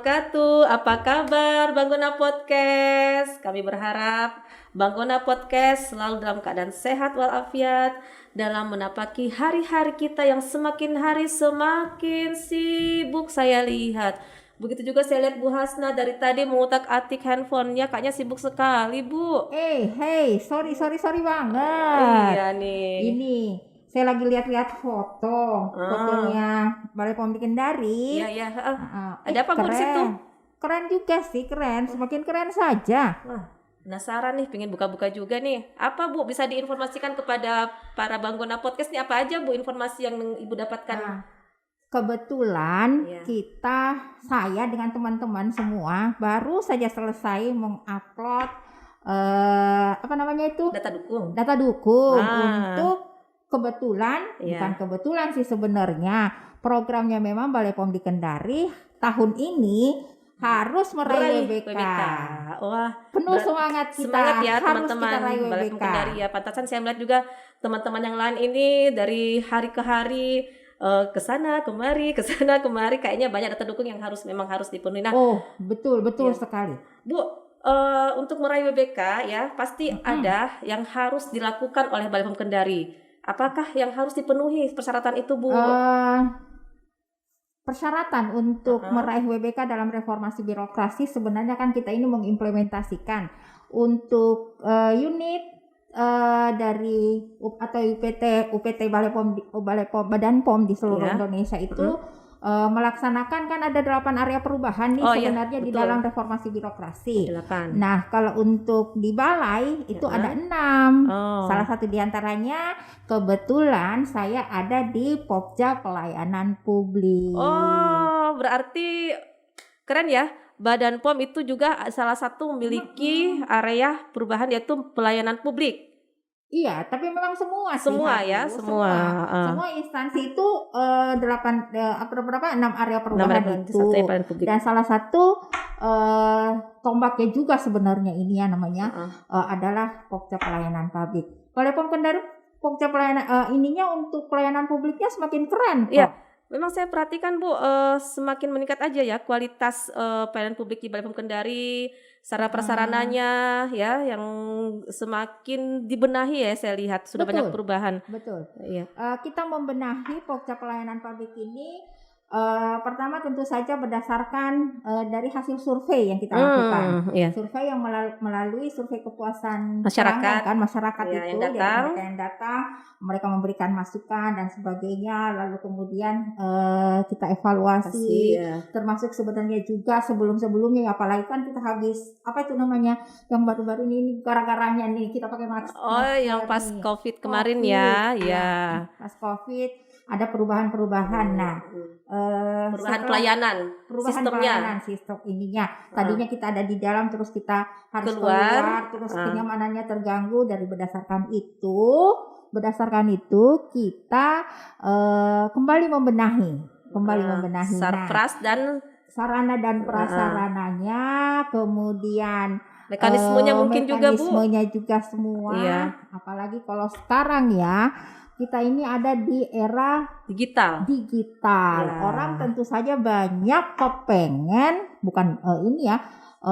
wabarakatuh. Apa kabar Banggona Podcast? Kami berharap Banggona Podcast selalu dalam keadaan sehat walafiat dalam menapaki hari-hari kita yang semakin hari semakin sibuk saya lihat. Begitu juga saya lihat Bu Hasna dari tadi mengutak-atik handphonenya, kayaknya sibuk sekali, Bu. Hey, sorry banget. Iya nih. Ini saya lagi lihat-lihat fotonya Balai POM di Kendari. Iya. Ada apa Bu di situ? Keren juga sih, semakin keren saja. Wah, penasaran nih, pengen buka-buka juga nih. Apa Bu bisa diinformasikan kepada para Banggona Podcast nih, apa aja Bu informasi yang Ibu dapatkan? Kebetulan saya dengan teman-teman semua baru saja selesai mengupload data dukung untuk bukan kebetulan sih sebenarnya, programnya memang Balai POM di Kendari tahun ini harus meraih WBK. Wah, penuh semangat kita. Semangat ya harus teman-teman kita raih Balai POM WBK. Kendari ya. Pantasan saya melihat juga teman-teman yang lain ini dari hari ke hari kesana kemari kayaknya banyak data dukung yang memang harus dipenuhi. Nah, betul sekali. Bu, untuk meraih WBK ya pasti ada yang harus dilakukan oleh Balai POM Kendari. Apakah yang harus dipenuhi persyaratan itu, Bu? Persyaratan untuk meraih WBK dalam reformasi birokrasi sebenarnya kan kita ini mengimplementasikan untuk unit dari atau UPT Balai POM Badan POM di seluruh Indonesia itu melaksanakan, kan ada 8 area perubahan nih sebenarnya di dalam reformasi birokrasi. 8. Nah, kalau untuk di balai itu ada 6. Salah satu diantaranya kebetulan saya ada di Pokja Pelayanan Publik. Berarti keren ya. Badan POM itu juga salah satu memiliki area perubahan yaitu pelayanan publik. Iya, tapi memang semua instansi itu 6 area perubahan itu. Dan salah satu tombaknya juga sebenarnya ini ya namanya adalah Pokja Pelayanan Publik. Balai POM Kendari Pokja Pelayanan ininya untuk pelayanan publiknya semakin keren kok. Iya. Memang saya perhatikan Bu, semakin meningkat aja ya kualitas pelayanan publik di Balai POM Kendari, sarana prasarananya ya yang semakin dibenahi ya, saya lihat sudah banyak perubahan. Betul. Iya. Kita membenahi Pokja Pelayanan Publik ini pertama tentu saja berdasarkan dari hasil survei yang kita lakukan. Survei yang melalui survei kepuasan masyarakat itu yang datang. Mereka yang datang, mereka memberikan masukan dan sebagainya, lalu kemudian kita evaluasi, termasuk sebenarnya juga sebelumnya, apalagi kan kita habis yang baru-baru ini gara-garanya nih kita pakai masker. Yang pas COVID kemarin ya. Pas COVID ada perubahan-perubahan. Perubahan pelayanan sistem ininya. Tadinya kita ada di dalam, terus kita harus keluar terus kenyamanannya terganggu. Berdasarkan itu kita kembali membenahi sarpras dan sarana dan prasarananya, kemudian mekanismenya mungkin juga Bu. Mekanismenya juga semua. Apalagi kalau sekarang ya kita ini ada di era digital. Orang tentu saja banyak kepengen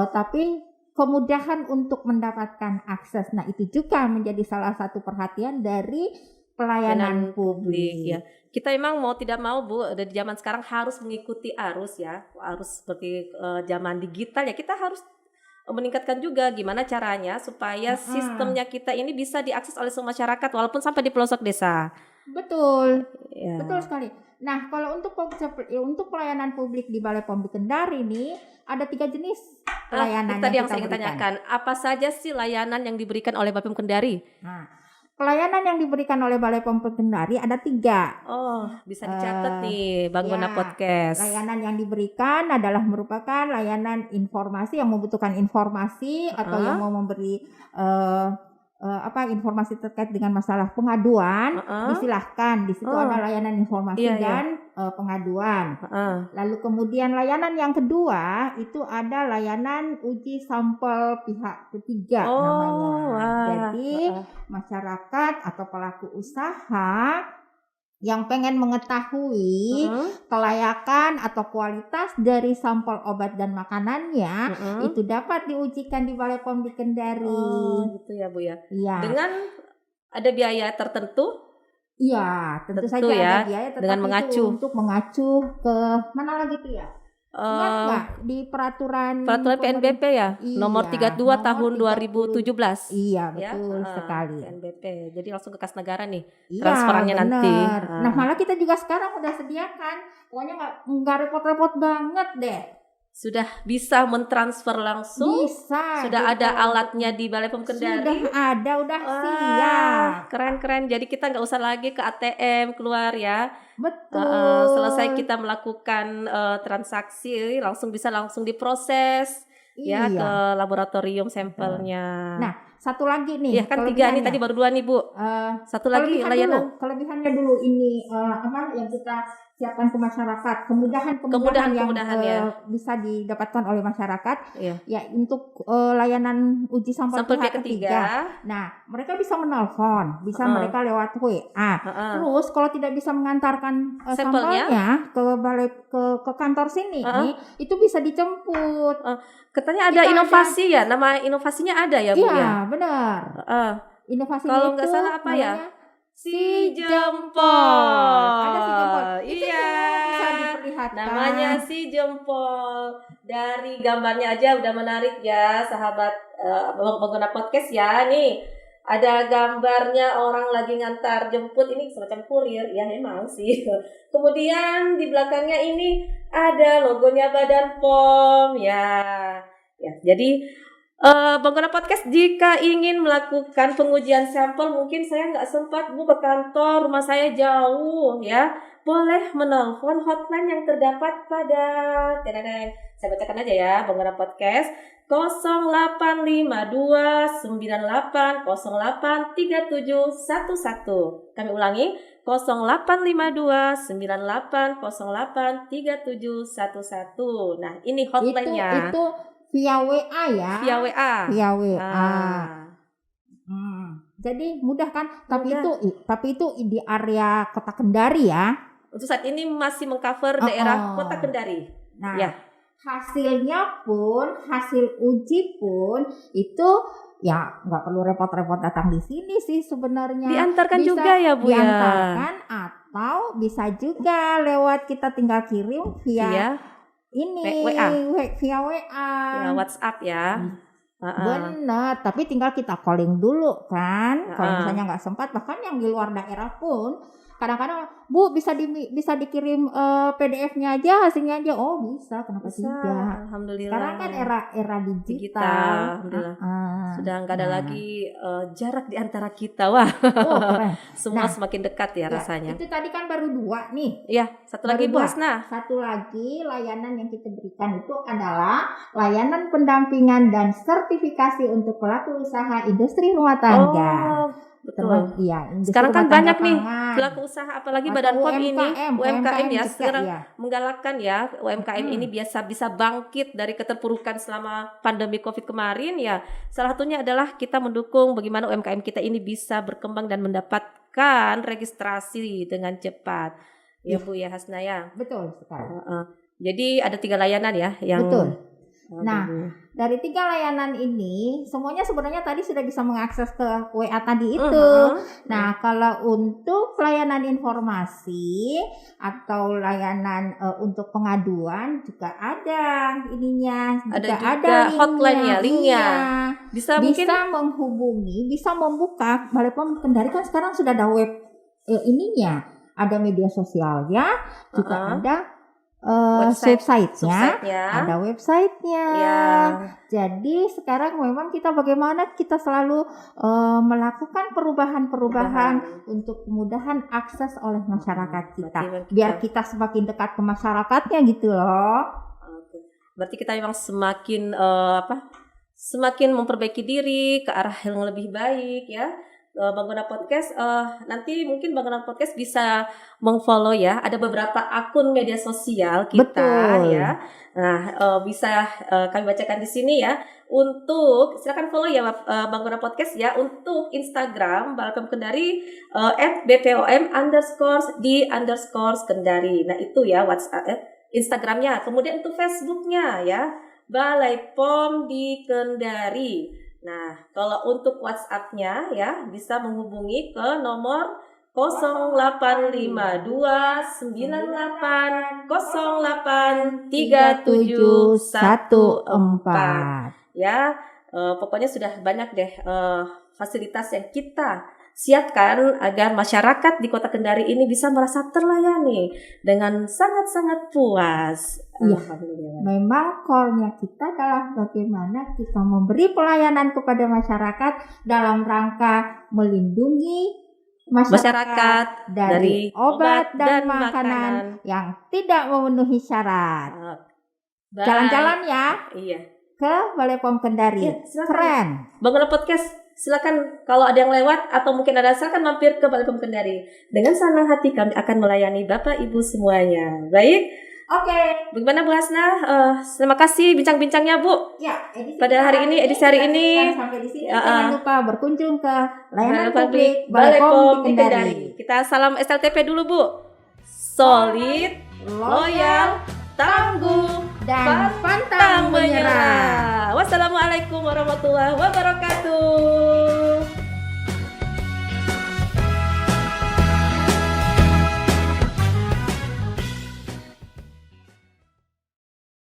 tapi kemudahan untuk mendapatkan akses. Nah, itu juga menjadi salah satu perhatian dari pelayanan publik. Ya. Kita memang mau tidak mau Bu, di zaman sekarang harus mengikuti arus seperti zaman digital ya. Kita harus meningkatkan juga gimana caranya supaya sistemnya kita ini bisa diakses oleh semua masyarakat walaupun sampai di pelosok desa. Betul sekali. Nah, kalau untuk pelayanan publik di Balai POM di Kendari ini ada 3 jenis pelayanan yang saya ingin tanyakan. Apa saja sih layanan yang diberikan oleh Balai POM Kendari? Pelayanan yang diberikan oleh Balai POM Kendari ada 3. Bisa dicatat nih Banggona Podcast. Layanan yang diberikan adalah merupakan layanan informasi yang membutuhkan informasi atau yang mau memberi informasi terkait dengan masalah pengaduan, disilahkan. Di situ ada layanan informasi dan pengaduan. Lalu kemudian layanan yang kedua itu ada layanan uji sampel pihak ketiga namanya. Jadi masyarakat atau pelaku usaha yang pengen mengetahui kelayakan atau kualitas dari sampel obat dan makanannya, itu dapat diujikan di Balai POM di Kendari. Oh, gitu ya Bu ya. Iya. Dengan ada biaya tertentu? Iya, tentu saja ya, ada biaya, tetapi dengan mengacu. itu untuk mengacu ke mana lagi tuh ya? Ingat nggak di peraturan PNBP ya, nomor 32 tahun 2017. Iya, betul sekali. PNBP. Jadi langsung ke kas negara nih, Iya, transferannya bener. nanti. Nah, malah kita juga sekarang udah sediakan. Pokoknya nggak repot-repot banget deh. Sudah bisa mentransfer langsung. Bisa. Sudah ada alatnya di Balai POM Kendari. Sudah ada, udah siap. Keren-keren. Jadi kita nggak usah lagi ke ATM keluar ya. Betul. Selesai kita melakukan transaksi, langsung diproses ya ke laboratorium sampelnya. Nah, satu lagi nih. Ya kan 3 nih, tadi baru 2 nih Bu. Satu lagi layanan. Kelebihannya dulu ini apa yang kita siapkan ke masyarakat, kemudahan yang ya. bisa didapatkan oleh masyarakat, ya untuk layanan uji sampel pihak ketiga. Nah, mereka bisa menelpon, bisa mereka lewat WA. Terus kalau tidak bisa mengantarkan sampelnya ke kantor sini, itu bisa dijemput. Katanya ada inovasi ya, nama inovasinya ada ya Bu ya? Iya, benar. Inovasinya kalau nggak salah apa ya? Si jempol. Ada si jempol. Iya. Bisa diperlihatkan. Namanya si jempol. Dari gambarnya aja udah menarik ya, sahabat pengguna podcast ya. Nih, ada gambarnya orang lagi ngantar jemput, ini semacam kurir ya, memang sih. Kemudian di belakangnya ini ada logonya Badan POM ya. Ya, jadi pengguna podcast jika ingin melakukan pengujian sampel, mungkin saya nggak sempat Bu ke kantor, rumah saya jauh ya, boleh menelpon hotline yang terdapat pada saya bacakan aja ya, pengguna podcast 085298083711. Kami ulangi 085298083711. Nah, ini hotline-nya. Itu via WA ya. Via WA. Jadi mudah kan? Tapi itu di area Kota Kendari ya. Untuk saat ini masih mengcover daerah Kota Kendari. Nah, ya. hasil uji pun itu ya nggak perlu repot-repot datang di sini sih sebenarnya. Diantarkan bisa juga ya Bu ya. Diantarkan atau bisa juga lewat kita tinggal kirim via ini via WA, via WhatsApp ya. Benar, tapi tinggal kita calling dulu kan. Kalau misalnya nggak sempat, bahkan yang di luar daerah pun kadang-kadang Bu bisa dikirim PDF-nya aja, hasilnya aja. Oh bisa, kenapa tidak? Alhamdulillah. Sekarang kan era digital. Alhamdulillah. Sudah nggak ada lagi jarak di antara kita. Wah. Semua semakin dekat ya rasanya. Itu tadi kan baru 2 nih. Iya, satu lagi Bu Hasna. Satu lagi layanan yang kita berikan itu adalah layanan pendampingan dan sertifikasi untuk pelaku usaha industri rumah tangga. Betul. Sekarang kan banyak nih pelaku usaha, apalagi Badan POM ini UMKM ya, sekarang menggalakkan ya UMKM ini bisa bangkit dari keterpurukan selama pandemi Covid kemarin ya. Salah satunya adalah kita mendukung bagaimana UMKM kita ini bisa berkembang dan mendapatkan registrasi dengan cepat. Ya Bu ya Hasna ya. Betul sekali. Jadi ada 3 layanan ya yang Nah, dari 3 layanan ini semuanya sebenarnya tadi sudah bisa mengakses ke WA tadi itu. Nah, kalau untuk pelayanan informasi atau layanan untuk pengaduan juga ada ininya, ada hotline-nya, linknya. Bisa menghubungi, bisa membuka. Balai POM Kendari kan sekarang sudah ada web ininya, ada media sosialnya, juga ada website-nya, ada website-nya. Jadi sekarang memang bagaimana kita selalu melakukan perubahan untuk kemudahan akses oleh masyarakat kita. Biar kita semakin dekat ke masyarakatnya gitu loh. Berarti kita memang semakin semakin memperbaiki diri ke arah yang lebih baik ya. Bangguna Podcast, nanti mungkin Bangguna Podcast bisa mengfollow ya. Ada beberapa akun media sosial kita. Betul. Ya. Nah, bisa kami bacakan di sini ya. Untuk silakan follow ya Bangguna Podcast ya. Untuk Instagram Balkom Kendari @bpom_di_kendari. Nah itu ya WhatsApp Instagramnya. Kemudian untuk Facebooknya ya Balai POM di Kendari. Nah, kalau untuk WhatsApp-nya ya bisa menghubungi ke nomor 0852-98083714 ya. Pokoknya sudah banyak deh fasilitas yang kita siapkan agar masyarakat di Kota Kendari ini bisa merasa terlayani dengan sangat-sangat puas. Iya. Alhamdulillah. Memang core-nya kita adalah bagaimana kita memberi pelayanan kepada masyarakat dalam rangka melindungi masyarakat dari obat dan makanan yang tidak memenuhi syarat. Baik. Jalan-jalan ya Iya. ke Balai POM Kendari. Iya, silakan. Keren. Bangguna Podcast, silakan kalau ada yang lewat atau mungkin ada silakan mampir ke Balai POM Kendari. Dengan senang hati kami akan melayani Bapak Ibu semuanya. Baik. Oke. Bagaimana Bu Hasna? Terima kasih bincang-bincangnya Bu. Ya, Pada hari ini, edisi hari ini, sampai di sini. Jangan lupa berkunjung ke layanan Balai publik Balai Balai POM POM di di Kendari. Kendari. Kita salam SLTP dulu Bu. Solid, loyal, tangguh, Dan pantang menyerah. Wassalamualaikum warahmatullahi wabarakatuh.